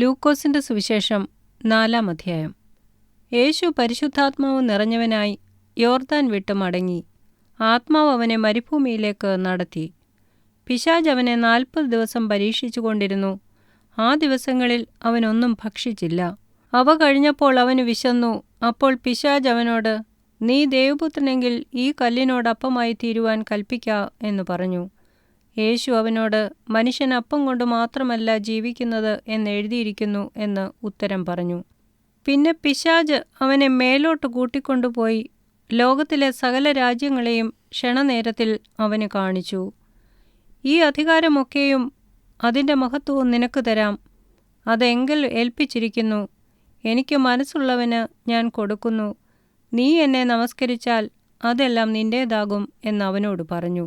ലൂക്കോസിന്റെ സുവിശേഷം 4-ാം അധ്യായം. യേശു പരിശുദ്ധാത്മാവ് നിറഞ്ഞവനായി യോർദാൻ വിട്ട് മടങ്ങി. ആത്മാവ് അവനെ മരുഭൂമിയിലേക്ക് നടത്തി. പിശാച് അവനെ 40 ദിവസം പരീക്ഷിച്ചു കൊണ്ടിരുന്നു. ആ ദിവസങ്ങളിൽ അവനൊന്നും ഭക്ഷിച്ചില്ല. അവ കഴിഞ്ഞപ്പോൾ അവന് വിശന്നു. അപ്പോൾ പിശാച് അവനോട്, നീ ദൈവപുത്രനെങ്കിൽ ഈ കല്ലിനോട് അപ്പമായി തീരുവാൻ കൽപ്പിക്ക എന്ന് പറഞ്ഞു. യേശു അവനോട്, മനുഷ്യൻ അപ്പം കൊണ്ട് മാത്രമല്ല ജീവിക്കുന്നത് എന്നെഴുതിയിരിക്കുന്നു എന്ന് ഉത്തരം പറഞ്ഞു. പിന്നെ പിശാച് അവനെ മേലോട്ട് കൂട്ടിക്കൊണ്ടുപോയി ലോകത്തിലെ സകല രാജ്യങ്ങളെയും ക്ഷണനേരത്തിൽ അവന് കാണിച്ചു. ഈ അധികാരമൊക്കെയും അതിൻ്റെ മഹത്വവും നിനക്ക് തരാം. അത് എങ്കിൽ ഏൽപ്പിച്ചിരിക്കുന്നു. എനിക്ക് മനസ്സുള്ളവന് ഞാൻ കൊടുക്കുന്നു. നീ എന്നെ നമസ്കരിച്ചാൽ അതെല്ലാം നിന്റേതാകും എന്നവനോട് പറഞ്ഞു.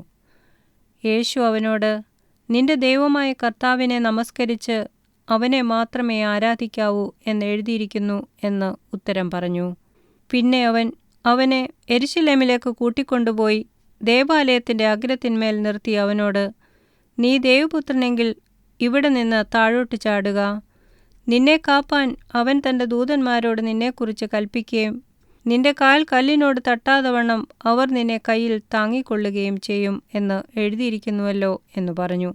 യേശു അവനോട്, നിന്റെ ദൈവമായ കർത്താവിനെ നമസ്കരിച്ച് അവനെ മാത്രമേ ആരാധിക്കാവൂ എന്നെഴുതിയിരിക്കുന്നു എന്ന് ഉത്തരം പറഞ്ഞു. പിന്നെ അവനെ യെരുശലേമിലേക്ക് കൂട്ടിക്കൊണ്ടുപോയി ദേവാലയത്തിൻ്റെ അഗ്രത്തിന്മേൽ നിർത്തി അവനോട്, നീ ദൈവപുത്രനെങ്കിൽ ഇവിടെ നിന്ന് താഴോട്ട് ചാടുക. നിന്നെ കാപ്പാൻ അവൻ തൻ്റെ ദൂതന്മാരോട് നിന്നെക്കുറിച്ച് കൽപ്പിക്കുകയും നിന്റെ കാൽ കല്ലിനോട് തട്ടാതവണ്ണം അവർ നിന്നെ കയ്യിൽ താങ്ങിക്കൊള്ളുകയും ചെയ്യും എന്ന് എഴുതിയിരിക്കുന്നുവല്ലോ എന്ന് പറഞ്ഞു.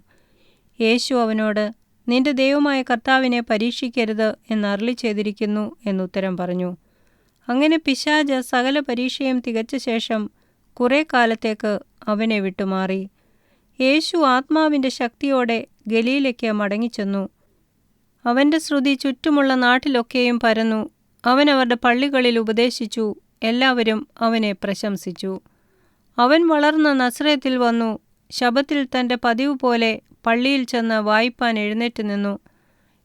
യേശു അവനോട്, നിന്റെ ദൈവമായ കർത്താവിനെ പരീക്ഷിക്കരുത് എന്ന് അരുളി ചെയ്തിരിക്കുന്നു എന്നുത്തരം പറഞ്ഞു. അങ്ങനെ പിശാച് സകല പരീക്ഷയും തികച്ച ശേഷം കുറേ കാലത്തേക്ക് അവനെ വിട്ടുമാറി. യേശു ആത്മാവിൻ്റെ ശക്തിയോടെ ഗലീലയ്ക്ക് മടങ്ങിച്ചെന്നു. അവൻ്റെ ശ്രുതി ചുറ്റുമുള്ള നാട്ടിലൊക്കെയും പരന്നു. അവൻ അവരുടെ പള്ളികളിൽ ഉപദേശിച്ചു. എല്ലാവരും അവനെ പ്രശംസിച്ചു. അവൻ വളർന്ന നസറേത്തിൽ വന്നു. ശബ്ബത്തിൽ തൻ്റെ പതിവ് പോലെ പള്ളിയിൽ ചെന്ന് വായിപ്പാൻ എഴുന്നേറ്റ് നിന്നു.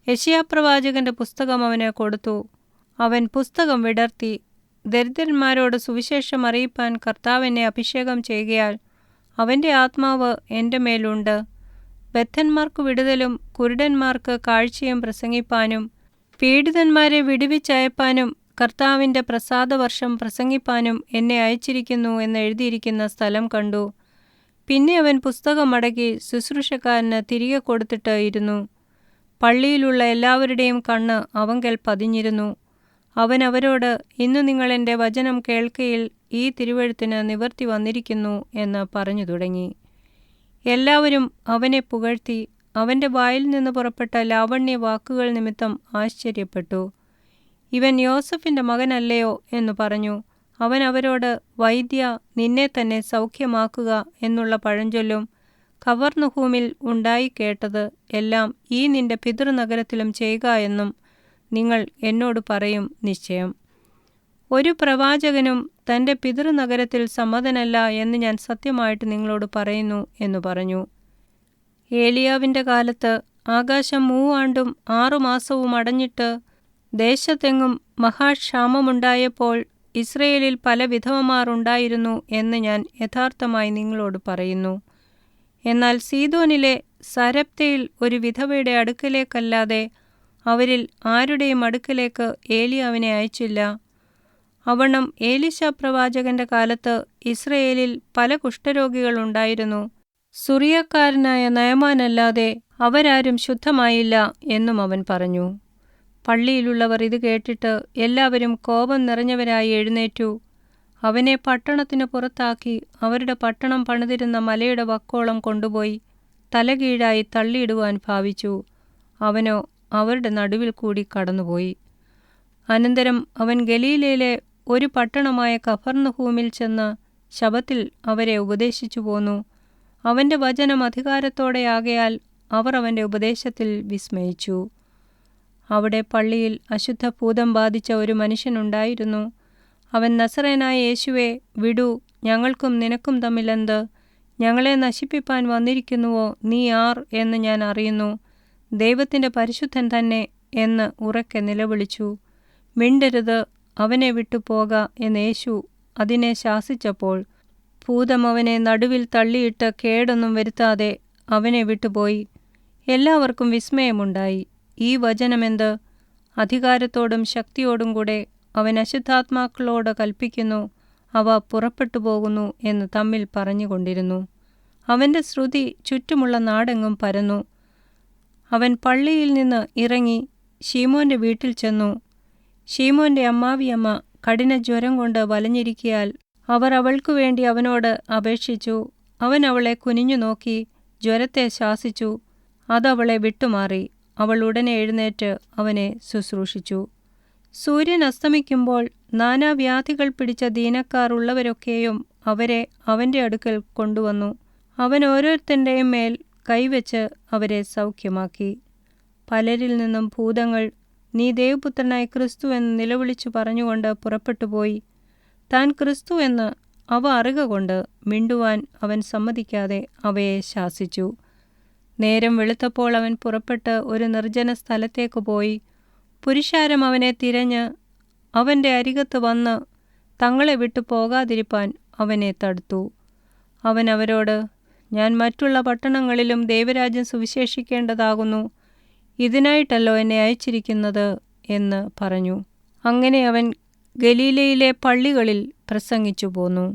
യെശയ്യാപ്രവാചകന്റെ പുസ്തകം അവന് കൊടുത്തു. അവൻ പുസ്തകം വിടർത്തി, ദരിദ്രന്മാരോട് സുവിശേഷം അറിയിപ്പാൻ കർത്താവ് എന്നെ അഭിഷേകം ചെയ്യുകയാൽ അവൻ്റെ ആത്മാവ് എൻ്റെ മേലുണ്ട്. ബദ്ധന്മാർക്ക് വിടുതലും കുരുടന്മാർക്ക് കാഴ്ചയും പ്രസംഗിപ്പാനും പീഡിതന്മാരെ വിടുവിച്ചയപ്പാനും കർത്താവിൻ്റെ പ്രസാദവർഷം പ്രസംഗിപ്പാനും എന്നെ അയച്ചിരിക്കുന്നു എന്നെഴുതിയിരിക്കുന്ന സ്ഥലം കണ്ടു. പിന്നെ അവൻ പുസ്തകം മടക്കി ശുശ്രൂഷക്കാരന് തിരികെ കൊടുത്തിട്ട് ഇരുന്നു. പള്ളിയിലുള്ള എല്ലാവരുടെയും കണ്ണ് അവങ്കൽ പതിഞ്ഞിരുന്നു. അവൻ അവരോട്, ഇന്ന് നിങ്ങൾ എൻ്റെ വചനം കേൾക്കയിൽ ഈ തിരുവെഴുത്തിന് നിവൃത്തി വന്നിരിക്കുന്നു എന്ന് പറഞ്ഞു തുടങ്ങി. എല്ലാവരും അവനെ പുകഴ്ത്തി അവൻ്റെ വായിൽ നിന്ന് പുറപ്പെട്ട ലാവണ്യ വാക്കുകൾ നിമിത്തം ആശ്ചര്യപ്പെട്ടു. ഇവൻ യോസഫിൻ്റെ മകനല്ലയോ എന്ന് പറഞ്ഞു. അവൻ അവരോട്, വൈദ്യ, നിന്നെ തന്നെ സൗഖ്യമാക്കുക എന്നുള്ള പഴഞ്ചൊല്ലും കവർന്നഹൂമിൽ ഉണ്ടായി കേട്ടത് എല്ലാം ഈ നിന്റെ പിതൃനഗരത്തിലും ചെയ്യുക എന്നും നിങ്ങൾ എന്നോട് പറയും നിശ്ചയം. ഒരു പ്രവാചകനും തൻ്റെ പിതൃനഗരത്തിൽ സമ്മതനല്ല എന്ന് ഞാൻ സത്യമായിട്ട് നിങ്ങളോട് പറയുന്നു എന്ന് പറഞ്ഞു. ഏലിയാവിൻ്റെ കാലത്ത് ആകാശം 3 ആണ്ടും 6 മാസവും അടഞ്ഞിട്ട് ദേശത്തെങ്ങും മഹാക്ഷാമമുണ്ടായപ്പോൾ ഇസ്രയേലിൽ പല വിധവമാർ ഉണ്ടായിരുന്നു എന്ന് ഞാൻ യഥാർത്ഥമായി നിങ്ങളോട് പറയുന്നു. എന്നാൽ സീദോനിലെ സരപ്തയിൽ ഒരു വിധവയുടെ അടുക്കലേക്കല്ലാതെ അവരിൽ ആരുടെയും അടുക്കലേക്ക് ഏലിയാവിനെ അയച്ചില്ല. അവണ്ണം ഏലീശാ പ്രവാചകന്റെ കാലത്ത് ഇസ്രയേലിൽ പല കുഷ്ഠരോഗികളുണ്ടായിരുന്നു. സുറിയക്കാരനായ നയമാനല്ലാതെ അവരാരും ശുദ്ധമായില്ല എന്നും അവൻ പറഞ്ഞു. പള്ളിയിലുള്ളവർ ഇത് കേട്ടിട്ട് എല്ലാവരും കോപം നിറഞ്ഞവരായി എഴുന്നേറ്റു. അവനെ പട്ടണത്തിന് പുറത്താക്കി അവരുടെ പട്ടണം പണിതിരുന്ന മലയുടെ വക്കോളം കൊണ്ടുപോയി തലകീഴായി തള്ളിയിടുവാൻ ഭാവിച്ചു. അവനോ അവരുടെ നടുവിൽ കൂടി കടന്നുപോയി. അനന്തരം അവൻ ഗലീലയിലെ ഒരു പട്ടണമായ കഫർന്നഹൂമിൽ ചെന്ന് ശബ്ബത്തിൽ അവരെ ഉപദേശിച്ചു പോന്നു. അവൻ്റെ വചനം അധികാരത്തോടെയാകയാൽ അവർ അവൻ്റെ ഉപദേശത്തിൽ വിസ്മയിച്ചു. അവിടെ പള്ളിയിൽ അശുദ്ധഭൂതം ബാധിച്ച ഒരു മനുഷ്യനുണ്ടായിരുന്നു. അവൻ, നസറേനായ യേശുവേ, വിടൂ, ഞങ്ങൾക്കും നിനക്കും തമ്മിലെന്ത്? ഞങ്ങളെ നശിപ്പിപ്പാൻ വന്നിരിക്കുന്നുവോ നീ ആർ എന്ന് ഞാൻ അറിയുന്നു. ദൈവത്തിൻ്റെ പരിശുദ്ധൻ തന്നെ എന്ന് ഉറക്കെ നിലവിളിച്ചു. മിണ്ടരുത്, അവനെ വിട്ടുപോക എന്ന് യേശു അതിനെ ശാസിച്ചപ്പോൾ ഭൂതം അവനെ നടുവിൽ തള്ളിയിട്ട് കേടൊന്നും വരുത്താതെ അവനെ വിട്ടുപോയി. എല്ലാവർക്കും വിസ്മയമുണ്ടായി. ഈ വചനമെന്ത്? അധികാരത്തോടും ശക്തിയോടും കൂടെ അവൻ അശുദ്ധാത്മാക്കളോട് കൽപ്പിക്കുന്നു, അവ പുറപ്പെട്ടു പോകുന്നു എന്ന് തമ്മിൽ പറഞ്ഞുകൊണ്ടിരുന്നു. അവൻ്റെ ശ്രുതി ചുറ്റുമുള്ള നാടെങ്ങും പരന്നു. അവൻ പള്ളിയിൽ നിന്ന് ഇറങ്ങി ശീമോന്റെ വീട്ടിൽ ചെന്നു. ശീമോന്റെ അമ്മാവിയമ്മ കഠിനജ്വരം കൊണ്ട് വലഞ്ഞിരിക്കയാൽ അവർ അവൾക്കു വേണ്ടി അവനോട് അപേക്ഷിച്ചു. അവൻ അവളെ കുനിഞ്ഞു നോക്കി ജ്വരത്തെ ശാസിച്ചു. അതവളെ വിട്ടുമാറി. അവൾ ഉടനെ എഴുന്നേറ്റ് അവനെ ശുശ്രൂഷിച്ചു. സൂര്യൻ അസ്തമിക്കുമ്പോൾ നാനാവ്യാധികൾ പിടിച്ച ദീനക്കാർ ഉള്ളവരൊക്കെയും അവരെ അവൻ്റെ അടുക്കൽ കൊണ്ടുവന്നു. അവൻ ഓരോരുത്തൻ്റെയും മേൽ കൈവച്ച് അവരെ സൗഖ്യമാക്കി. പലരിൽ നിന്നും ഭൂതങ്ങൾ നീ ദൈവപുത്രനായ ക്രിസ്തു എന്ന് നിലവിളിച്ചു പറഞ്ഞുകൊണ്ട് പുറപ്പെട്ടുപോയി. താൻ ക്രിസ്തു എന്ന് അവ അറികകൊണ്ട് മിണ്ടുവാൻ അവൻ സമ്മതിക്കാതെ അവയെ ശാസിച്ചു. നേരം വെളുത്തപ്പോൾ അവൻ പുറപ്പെട്ട് ഒരു നിർജ്ജന സ്ഥലത്തേക്ക് പോയി. പുരുഷാരം അവനെ തിരഞ്ഞ് അവൻ്റെ അരികത്ത് വന്ന് തങ്ങളെ വിട്ടു പോകാതിരിപ്പാൻ അവനെ തടുത്തു. അവൻ അവരോട്, ഞാൻ മറ്റുള്ള പട്ടണങ്ങളിലും ദൈവരാജ്യം സുവിശേഷിക്കേണ്ടതാകുന്നു. ഇതിനായിട്ടല്ലോ എന്നെ അയച്ചിരിക്കുന്നത് എന്ന് പറഞ്ഞു. അങ്ങനെ അവൻ ഗലീലയിലെ പള്ളികളിൽ പ്രസംഗിച്ചു പോന്നു.